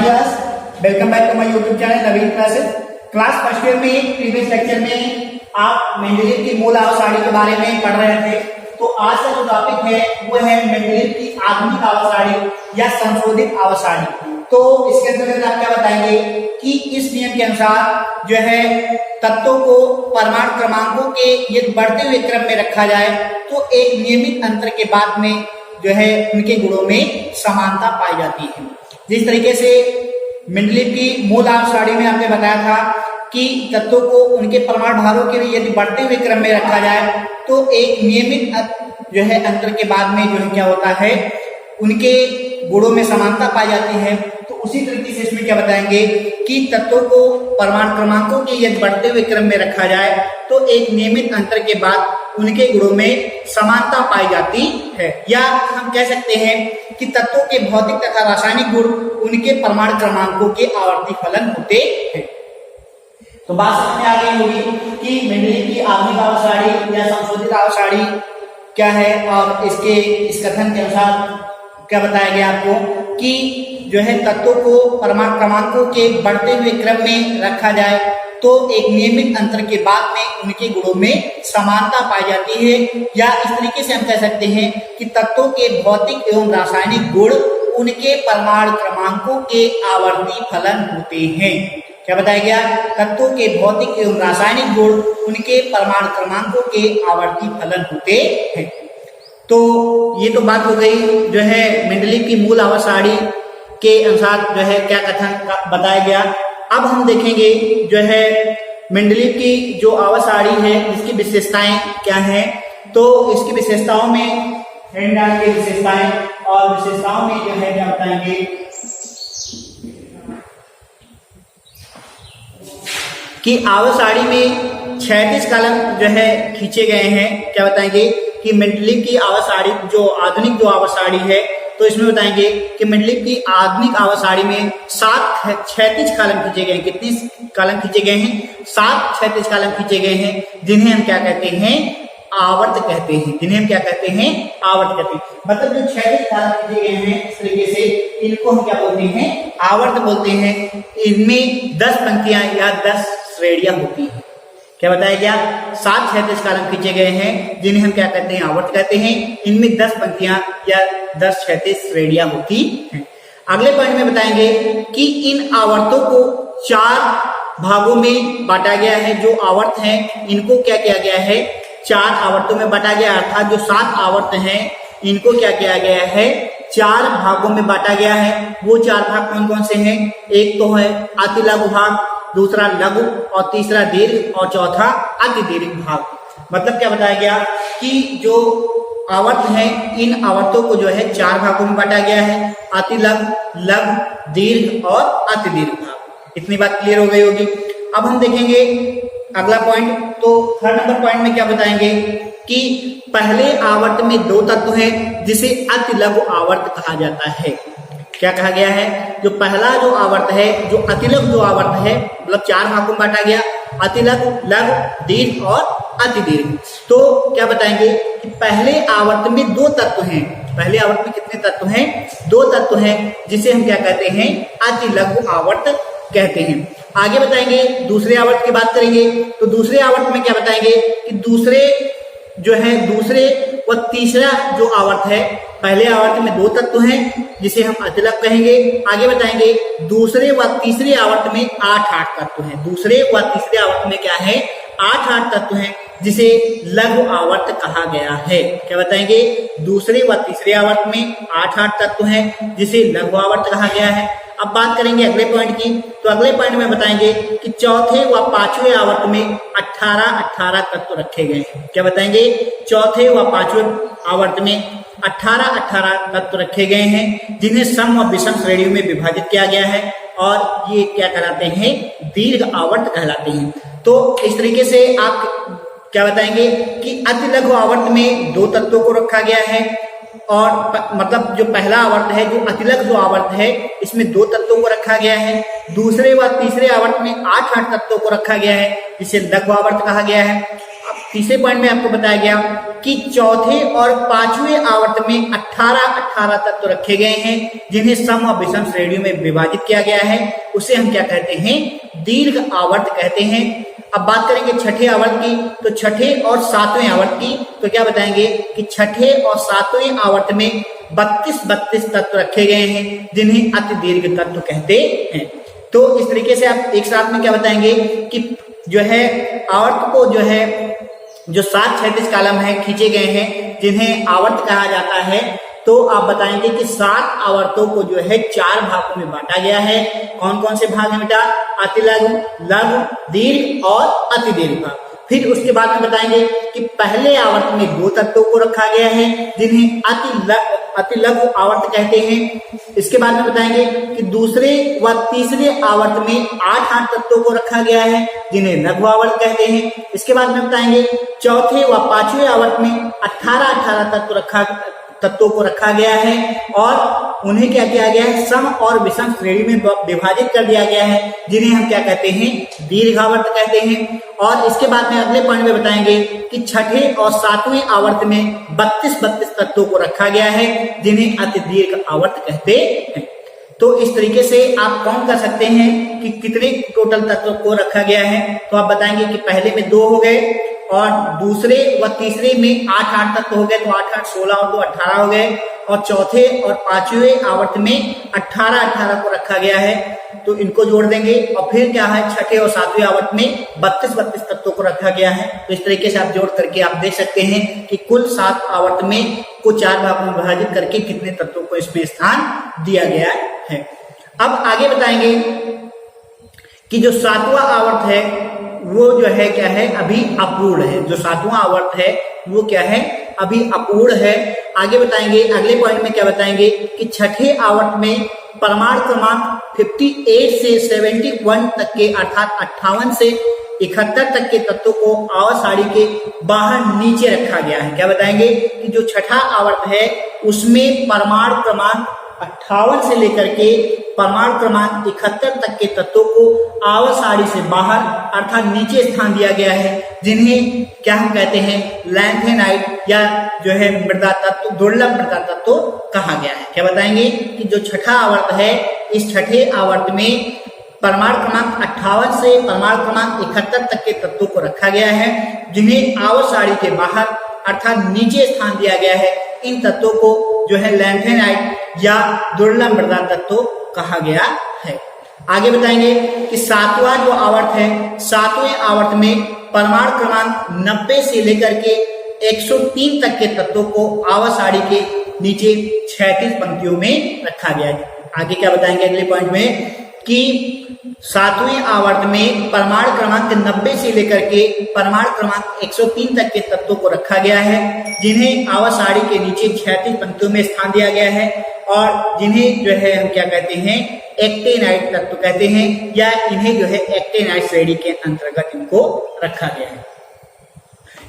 Dears, welcome back to my YouTube channel Naveen classes. Class first year में previous lecture में आप Mendeleev की मूल आवर्त के बारे में पढ़ रहे थे। तो आज का जो टॉपिक है वो है मेंडलीव की आधुनिक आवर्त या संशोधित आवर्त। तो इसके अंतर्गत आप क्या बताएंगे कि इस नियम के अनुसार जो है तत्वों को परमाणु क्रमांकों के यदि बढ़ते हुए क्रम में रखा जाए तो एक नियमित अंतर के बाद में जो है उनके गुणों में समानता पाई जाती है। जिस तरीके से मेंडलीव की मूल आवर्त में आपने बताया था कि तत्वों को उनके परमाणु भारों के लिए यदि बढ़ते हुए क्रम में रखा जाए तो एक नियमित जो है अंतर के बाद में जो है क्या होता है उनके गुणों में समानता पाई जाती है। तो उसी तरीके से इसमें क्या बताएंगे कि तत्वों को परमाणु क्रमांकों के यदि बढ़ते हुए क्रम में रखा जाए तो एक नियमित अंतर के बाद उनके गुणों में समानता पाई जाती है, या हम कह सकते हैं कि तत्वों के भौतिक तथा रासायनिक गुण उनके परमाणु क्रमांकों के आवर्ती फलन होते हैं। तो बात समझ में आ गई होगी कि मेंडलीव की आधुनिक आवर्त या संशोधित आवर्त क्या है और इस कथन के अनुसार क्या बताया गया आपको कि जो है तत्वों को परमाणु क्रमांकों के बढ़ते हुए क्रम में रखा जाए तो एक नियमित अंतर के बाद में उनके गुणों में समानता पाई जाती है, या इस तरीके से हम कह सकते हैं कि तत्वों के भौतिक एवं रासायनिक गुण उनके परमाणु क्रमांकों के आवर्ती फलन होते हैं। क्या बताया गया? तत्वों के भौतिक एवं रासायनिक गुण उनके परमाणु क्रमांकों के आवर्ती फलन होते हैं। तो ये तो बात हो गई जो है मेंडलीव की मूल आवर्त के अनुसार जो है क्या कथन बताया गया। अब हम देखेंगे जो है मेंडलीव की जो आवर्त है इसकी विशेषताएं क्या हैं। तो इसकी विशेषताओं में हेंडाल की विशेषताएं और विशेषताओं में जो है क्या बताएंगे कि आवर्त में 36 कॉलम जो है खींचे गए हैं। क्या बताएंगे कि मेंडलीव की आवर्त जो आधुनिक जो आवर्त है तो इसमें बताएंगे कि मेंडलीव की आधुनिक आवर्त में 36 कॉलम खींचे गए हैं। कितने कॉलम खींचे गए हैं? 36 कॉलम खींचे गए हैं, जिन्हें हम क्या कहते हैं? आवर्त कहते हैं। जिन्हें हम क्या कहते हैं? आवर्त कहते हैं। मतलब जो 36 कॉलम खींचे गए हैं इस तरीके से इनको हम क्या बोलते हैं? आवर्त बोलते हैं। इनमें 10 पंक्तियां या 10 श्रेणियां होती हैं। क्या बताया गया? 36 कॉलम खींचे गए हैं जिन्हें हम क्या कहते हैं? आवर्त कहते हैं। इनमें 10 पंक्तियां या 36 श्रेणियां होती हैं। अगले पॉइंट में बताएंगे कि इन आवर्तों को 4 भागों में बांटा गया है। जो आवर्त हैं इनको क्या किया गया है? 4 आवर्तों में बांटा गया, अर्थात जो 7 आवर्त हैं इनको क्या किया गया है? 4 भागों में बांटा गया है। वो 4 भाग कौन कौन से हैं? एक तो है अति लघु भाग, दूसरा लघु और तीसरा दीर्घ और चौथा अति दीर्घ भाग। मतलब क्या बताया गया कि जो आवर्त है इन आवर्तों को जो है 4 भागों में बांटा गया है, अति लघु, लघु, दीर्घ और अति दीर्घ भाग। इतनी बात क्लियर हो गई होगी। अब हम देखेंगे अगला पॉइंट। तो 3rd नंबर पॉइंट में क्या बताएंगे कि पहले आवर्त में 2 तत्व हैं जिसे अति लघु आवर्त कहा जाता है। क्या कहा गया है? जो पहला जो आवर्त है, जो अतिलघु जो आवर्त है, मतलब 4 भागों में बांटा गया, अतिलघु, लघु, दीर्घ और अति दीर्घ। तो क्या बताएंगे कि पहले आवर्त में 2 तत्व हैं। पहले आवर्त में कितने तत्व हैं? 2 तत्व हैं जिसे हम क्या कहते हैं? अति लघु आवर्त कहते हैं। आगे बताएंगे दूसरे आवर्त की बात करेंगे। तो दूसरे आवर्त में क्या बताएंगे कि दूसरे व तीसरा जो आवर्त है, पहले आवर्त में 2 तत्व हैं जिसे हम अतिलघु कहेंगे। आगे बताएंगे दूसरे व तीसरे आवर्त में 8 तत्व हैं। दूसरे व तीसरे आवर्त में क्या है? 8 तत्व हैं जिसे लघु आवर्त कहा गया है। क्या बताएंगे? दूसरे व तीसरे आवर्त में 8 तत्व हैं जिसे लघु आवर्त कहा गया है। अब बात करेंगे अगले पॉइंट की। तो अगले पॉइंट में बताएंगे कि चौथे व पांचवें आवर्त में 18 तत्व रखे गए हैं। क्या बताएंगे? चौथे व पांचवें आवर्त में 18 तत्व रखे गए हैं जिन्हें सम व विषम श्रेणियों में विभाजित किया गया है, और ये क्या कहलाते हैं? दीर्घ आवर्त कहलाते हैं। तो इस तरीके से आप क्या बताएंगे कि अति लघु आवर्त में 2 तत्वों को रखा गया है, और मतलब जो पहला आवर्त है, जो अतिलघु जो आवर्त है, इसमें 2 तत्वों को रखा गया है। दूसरे व तीसरे आवर्त में 8 तत्वों को रखा गया है जिसे लघु आवर्त कहा गया है। अब तीसरे पॉइंट में आपको बताया गया कि चौथे और पांचवें आवर्त में 18 तत्व रखे गए हैं जिन्हें सम और विषम श्रेणियों में विभाजित किया गया है। उसे हम क्या कहते हैं? दीर्घ आवर्त कहते हैं। अब बात करेंगे छठे आवर्त की, तो छठे और सातवें आवर्त की, तो क्या बताएंगे कि छठे और सातवें आवर्त में 32 तत्व रखे गए हैं जिन्हें अति दीर्घ तत्व कहते हैं। तो इस तरीके से आप एक साथ में क्या बताएंगे कि जो है आवर्त को जो है जो 7 क्षैतिज कॉलम है खींचे गए हैं जिन्हें आवर्त कहा जाता है। तो आप बताएंगे कि 7 आवर्तों को जो है 4 भागों में बांटा गया है। कौन कौन से भाग हैं बेटा? अति लघु, लघु, दीर्घ और अति दीर्घ भाग। फिर उसके बाद में बताएंगे कि पहले आवर्त में 2 तत्वों को रखा गया है जिन्हें अति लघु आवर्त कहते हैं। इसके बाद में बताएंगे कि दूसरे व तीसरे आवर्त में 8 तत्वों को रखा गया है जिन्हें लघु आवर्त कहते हैं। इसके बाद में बताएंगे चौथे व पांचवें आवर्त में 18 तत्वों को रखा गया है और उन्हें क्या किया गया है? सम और विषम श्रेणी में विभाजित कर दिया गया है जिन्हें हम क्या कहते हैं? दीर्घावर्त कहते हैं। और इसके बाद में अगले पॉइंट में बताएंगे कि छठे और सातवें आवर्त में 32 तत्वों को रखा गया है जिन्हें अति दीर्घ आवर्त कहते हैं। तो इस तरीके से आप काउंट कर सकते हैं कि कितने टोटल तत्व को रखा गया है। तो आप बताएंगे कि पहले में 2 हो गए और दूसरे व तीसरे में 8 तत्व हो गए, तो 8 16 और 2 18 हो गए। और चौथे और पांचवें आवर्त में 18 को रखा गया है, तो इनको जोड़ देंगे। और फिर क्या है? छठे और सातवें आवर्त में 32 तत्वों को रखा गया है। तो इस तरीके से आप जोड़ करके आप देख सकते हैं कि कुल 7 आवर्त में को 4 भागों में विभाजित करके कितने तत्वों को इसमें स्थान दिया गया है। अब आगे बताएंगे कि जो 7वां आवर्त है वो जो है क्या है? अभी अपूर्ण है। जो 7वां आवर्त है वो क्या है? अभी अपूर्ण है। आगे बताएंगे, अगले पॉइंट में क्या बताएंगे कि छठे आवर्त में परमाणु क्रमांक 58 से 71 तक के अर्थात 58 से 71 तक के तत्वों को आवर्त सारणी के बाहर नीचे रखा गया है। क्या बताएंगे कि जो छठा आवर्त है उसमें परमाणु क्रमांक 58 से लेकर के परमाणु क्रमांक 71 तक के तत्वों को आवर्त सारणी से बाहर अर्थात नीचे स्थान दिया गया है जिन्हें क्या हम कहते हैं? लैंथेनाइट या जो है मृदा तत्व, दुर्लभ मृदा तत्व कहा गया है। क्या बताएंगे कि जो छठा आवर्त है इस छठे आवर्त में परमाणु क्रमांक 58 से परमाणु क्रमांक 71 तक के तत्वों को रखा गया है जिन्हें आवर्त सारणी के बाहर अर्थात नीचे स्थान दिया गया है। इन तत्वों को जो है लैंथेनाइट या दुर्लभ मृदा तत्व कहा गया है। आगे बताएंगे कि 7वां जो आवर्त है, 7वें आवर्त में परमाणु क्रमांक 90 से लेकर के 103 तक के तत्वों को आवर्त सारणी के नीचे क्षैतिज पंक्तियों में रखा गया है। आगे क्या बताएंगे अगले पॉइंट में कि 7वें आवर्त में परमाणु क्रमांक 90 से लेकर के परमाणु क्रमांक 103 तक के तत्वों को रखा गया है जिन्हें आवर्त सारणी के नीचे क्षैतिज पंक्तियों में स्थान दिया गया है और जिन्हें जो है हम क्या कहते हैं? एक्टेनाइट तत्व कहते हैं या इन्हें जो है एक्टेनाइट श्रेणी के अंतर्गत इनको रखा गया है।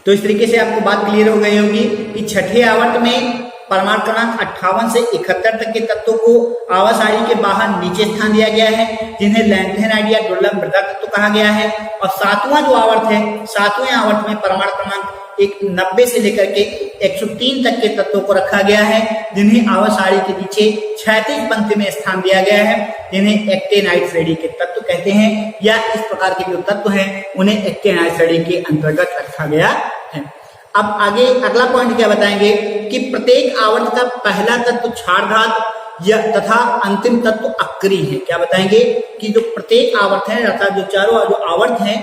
तो इस तरीके से आपको बात क्लियर हो गई होगी कि छठे आवर्त में परमाणु क्रमांक 58 से 71 तक के तत्वों को आवर्त सारणी के बाहर नीचे स्थान दिया गया है जिन्हें लैंथेनाइट या दुर्लभ मृदा तत्व कहा गया है। और 7वां जो आवर्त है, 7वें आवर्त में परमाणु क्रमांक 90 से लेकर के 103 तक के तत्वों को रखा गया है जिन्हें आवर्त सारणी के नीचे क्षैतिज पंक्ति में स्थान दिया गया है जिन्हें एक्टेनाइट श्रेणी के तत्व कहते हैं या इस प्रकार के जो तत्व हैं उन्हें एक्टेनाइट श्रेणी के अंतर्गत रखा गया है। अब आगे अगला पॉइंट क्या बताएंगे कि प्रत्येक आवर्त का पहला तत्व क्षारधात या तथा अंतिम तत्व अक्रिय है। क्या बताएंगे कि जो प्रत्येक आवर्त है अर्थात जो चारों जो आवर्त हैं,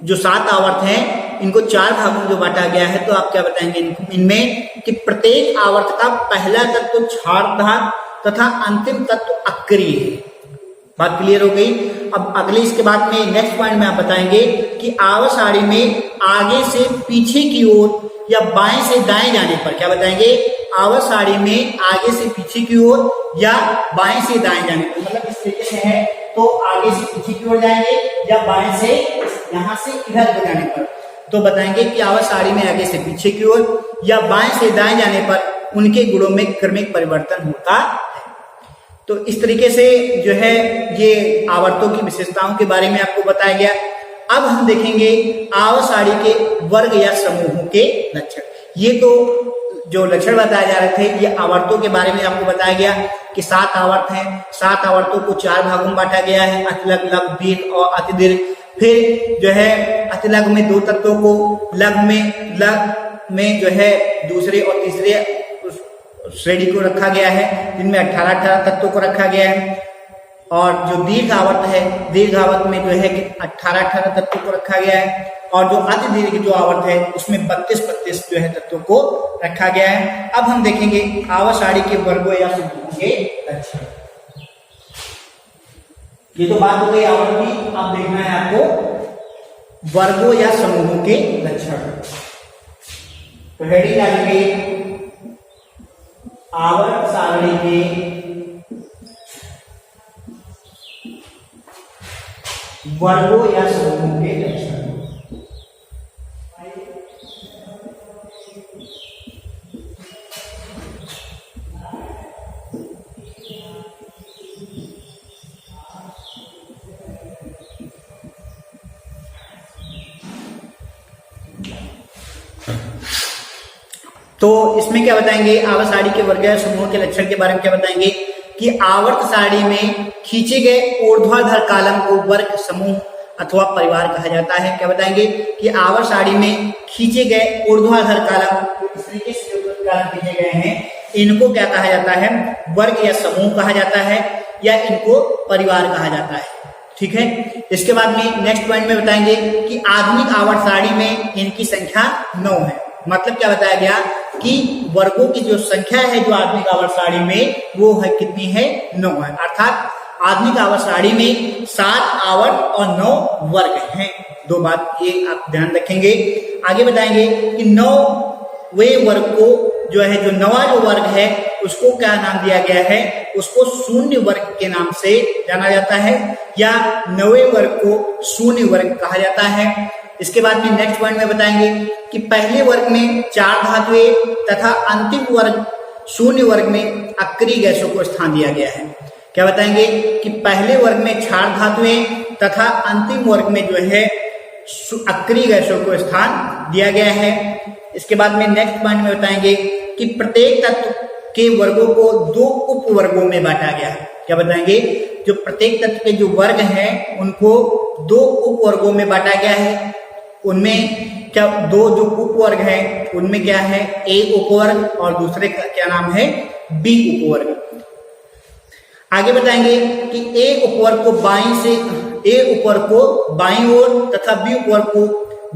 जो 7 आवर्त हैं, इनको 4 भागों में जो बांटा गया है, तो आप क्या बताएंगे इनमें कि प्रत्येक आवर्त का पहला तत्व क्षारधात तथा अंतिम तत्व अक्रिय है। बात क्लियर हो गई। अब अगले इसके बाद में नेक्स्ट पॉइंट में आप बताएंगे कि आवर्त सारणी में आगे से पीछे की ओर या बाएं से दाएं जाने पर, क्या बताएंगे? आवर्त सारणी में आगे से पीछे की ओर या बाएं से दाएं जाने पर, मतलब इस तरीके से है तो आगे से पीछे की ओर जाएंगे या बाएं से यहां से इधर को जाने पर, तो बताएंगे कि आवर्त सारणी में आगे से पीछे की ओर या बाएं से दाएं जाने पर उनके गुणों में क्रमिक परिवर्तन होता है। तो इस तरीके से जो है ये आवर्तों की विशेषताओं के बारे में आपको बताया गया। अब हम देखेंगे आवर्त सारणी के वर्ग या समूहों के लक्षण। ये तो जो लक्षण बताए जा रहे थे, ये आवर्तों के बारे में आपको बताया गया कि 7 आवर्त हैं। 7 आवर्तों को 4 भागों में बांटा गया है, अतिलघु, लघु, दीर्घ और अतिदीर्घ। फिर जो है अतिलघु में 2 तत्वों को, लघु में जो है दूसरे और तीसरे श्रेणी को रखा गया है, जिनमें 18 तत्वों को रखा गया है। और जो दीर्घ आवर्त है, दीर्घ आवर्त में जो है कि 18 तत्वों को रखा गया है। और जो अति दीर्घ जो आवर्त है उसमें 32 जो है तत्वों को रखा गया है। अब हम देखेंगे आवर्त सारणी के वर्गों या समूहों के लक्षण। ये तो बात हो गई आवर्त की, अब देखना है आपको वर्गों या समूहों के लक्षण। तो हेडिंग डालेंगे आवर्त सारणी के वर्गों या समूहों के लक्षण। तो इसमें क्या बताएंगे, आवर्त सारणी के वर्ग या समूह के लक्षण के बारे में क्या बताएंगे कि आवर्त सारणी में खींचे गए ऊर्ध्वाधर कॉलम को वर्ग, समूह अथवा परिवार कहा जाता है। क्या बताएंगे कि आवर्त सारणी में खींचे गए ऊर्ध्वाधर कॉलम इस तरीके से खींचे गए हैं, इनको क्या कहा जाता है, वर्ग या समूह कहा जाता है, या इनको परिवार कहा जाता है। ठीक है। इसके बाद में नेक्स्ट पॉइंट में बताएंगे कि आधुनिक आवर्त सारणी में इनकी संख्या 9 है। मतलब क्या बताया गया कि वर्गों की जो संख्या है जो आधुनिक आवर्त सारणी में, वो है कितनी है, 9 है। अर्थात आधुनिक आवर्त सारणी में 7 आवर्त और 9 वर्ग हैं। 2 बात ये आप ध्यान रखेंगे। आगे बताएंगे कि 9वें वर्ग को जो है, जो 9वां जो वर्ग है उसको क्या नाम दिया गया है, उसको शून्य वर्ग के नाम से जाना जाता है, या 9वें वर्ग को शून्य वर्ग कहा जाता है। इसके बाद में नेक्स्ट पॉइंट में बताएंगे कि पहले वर्ग में 4 धातुएं तथा अंतिम वर्ग शून्य वर्ग में अक्रिय गैसों को स्थान दिया गया है। क्या बताएंगे कि पहले वर्ग में 4 धातुएं तथा अंतिम वर्ग में जो है अक्रिय गैसों को स्थान दिया गया है। इसके बाद में नेक्स्ट पॉइंट में बताएंगे कि प्रत्येक तत्व के वर्गों को 2 उप वर्गों में बांटा गया है। क्या बताएंगे, जो प्रत्येक तत्व के जो वर्ग हैं उनको 2 उप वर्गों में बांटा गया है। उनमें क्या 2 जो उपवर्ग हैं उनमें क्या है, ए उपवर्ग और दूसरे का क्या नाम है, बी उपवर्ग। आगे बताएंगे कि ए उपवर्ग को बाईं ओर तथा बी उपवर्ग को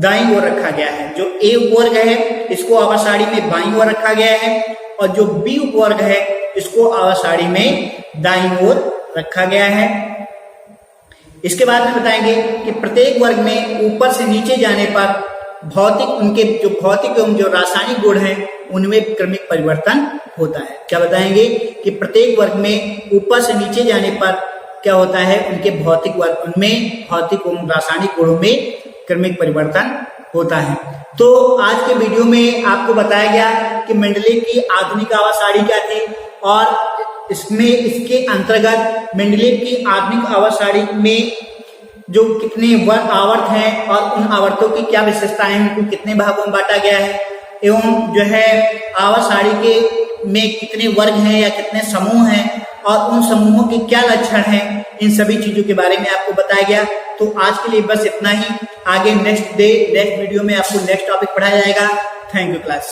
दाईं ओर रखा गया है। जो ए उपवर्ग है इसको आवर्त सारणी में बाईं ओर रखा गया है, और जो बी उपवर्ग है इसको आवर्त सारणी में दाईं ओर रखा गया है। इसके बाद में बताएंगे कि प्रत्येक वर्ग में ऊपर से नीचे जाने पर उनके जो भौतिक एवं जो रासायनिक गुण हैं उनमें क्रमिक परिवर्तन होता है। क्या बताएंगे कि प्रत्येक वर्ग में ऊपर से नीचे जाने पर क्या होता है, उनके उनमें भौतिक एवं रासायनिक गुणों में क्रमिक परिवर्तन होता है। तो आज के वीडियो में आपको बताया गया कि मेंडलीव की आधुनिक आवर्त सारणी क्या थी, और इसके अंतर्गत मेंडलीव की आधुनिक आवर्त सारणी में जो कितने आवर्त हैं और उन आवर्तों की क्या विशेषताएं, उनको कितने भागों में बांटा गया है, एवं जो है आवर्त सारणी के में कितने वर्ग हैं या कितने समूह हैं, और उन समूहों के क्या लक्षण हैं, इन सभी चीजों के बारे में आपको बताया गया। तो आज के लिए बस इतना ही। आगे नेक्स्ट वीडियो में आपको नेक्स्ट टॉपिक पढ़ाया जाएगा। Thank you class.